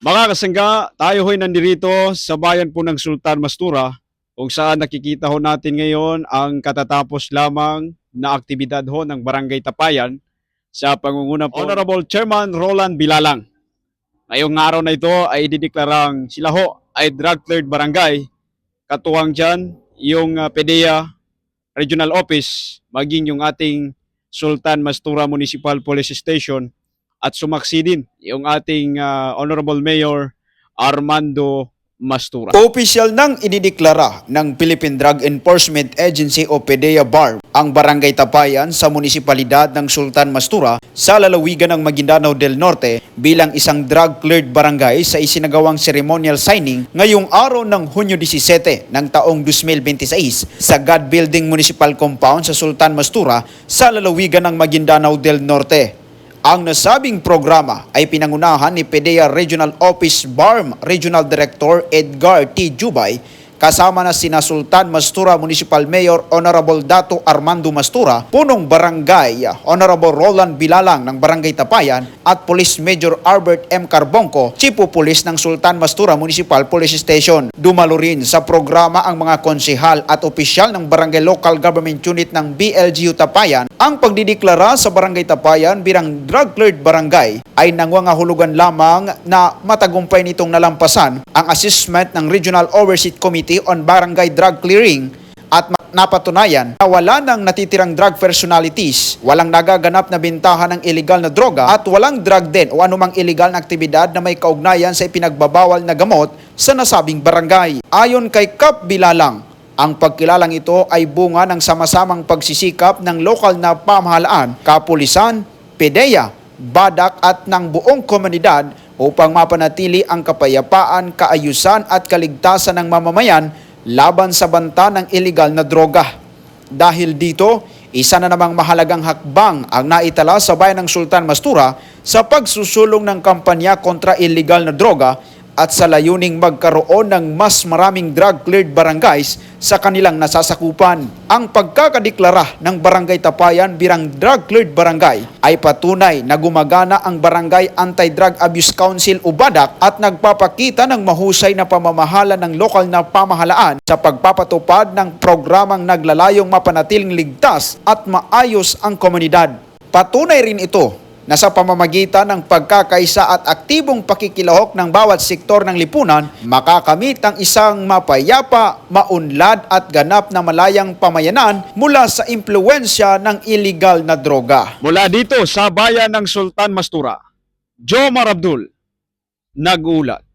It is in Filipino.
Mga kasangga, tayo ho'y nandirito sa bayan po ng Sultan Mastura kung saan nakikita ho natin ngayon ang katatapos lamang na aktibidad ho ng Barangay Tapayan sa pangunguna po Honorable Chairman Roland Bilalang. Ngayong araw na ito ay idideklarang sila ho ay drug-cleared barangay. Katuwang dyan yung PDEA Regional Office maging yung ating Sultan Mastura Municipal Police Station at sumaksi din yung ating Honorable Mayor Armando Mastura. Opisyal nang idideklara ng Philippine Drug Enforcement Agency o PDEA BARM ang Barangay Tapayan sa munisipalidad ng Sultan Mastura sa lalawigan ng Maguindanao del Norte bilang isang drug-cleared barangay sa isinagawang ceremonial signing ngayong araw ng Hunyo 17 ng taong 2026 sa God Building Municipal Compound sa Sultan Mastura sa lalawigan ng Maguindanao del Norte. Ang nasabing programa ay pinangunahan ni PDEA Regional Office BARM Regional Director Edgar T. Jubay kasama na sina Sultan Mastura Municipal Mayor Honorable Dato Armando Mastura, Punong Barangay Honorable Roland Bilalang ng Barangay Tapayan at Police Major Albert M. Carbonco, Chief of Police ng Sultan Mastura Municipal Police Station. Dumalo rin sa programa ang mga konsehal at opisyal ng Barangay Local Government Unit ng BLGU Tapayan. Ang pagdideklara sa Barangay Tapayan bilang drug-cleared barangay ay nangangahulugan lamang na matagumpay nitong nalampasan ang assessment ng Regional Oversight Committee on Barangay Drug Clearing at napatunayan na wala nang natitirang drug personalities, walang nagaganap na bintahan ng illegal na droga at walang drug den o anumang illegal na aktibidad na may kaugnayan sa ipinagbabawal na gamot sa nasabing barangay. Ayon kay Kap Bilalang, ang pagkilalang ito ay bunga ng sama-samang pagsisikap ng lokal na pamahalaan, kapulisan, PDEA, BADAC at ng buong komunidad upang mapanatili ang kapayapaan, kaayusan at kaligtasan ng mamamayan laban sa banta ng iligal na droga. Dahil dito, isa na namang mahalagang hakbang ang naitala sa bayan ng Sultan Mastura sa pagsusulong ng kampanya kontra iligal na droga at sa layuning magkaroon ng mas maraming drug-cleared barangays sa kanilang nasasakupan. Ang pagkakadeklara ng Barangay Tapayan bilang drug-cleared barangay ay patunay na gumagana ang Barangay Anti-Drug Abuse Council o BADAC at nagpapakita ng mahusay na pamamahala ng lokal na pamahalaan sa pagpapatupad ng programang naglalayong mapanatiling ligtas at maayos ang komunidad. Patunay rin ito na sa pamamagitan ng pagkakaisa at aktibong pakikilahok ng bawat sektor ng lipunan, makakamit ang isang mapayapa, maunlad at ganap na malayang pamayanan mula sa impluwensya ng illegal na droga. Mula dito sa bayan ng Sultan Mastura, Jomar Abdul, nag-uulat.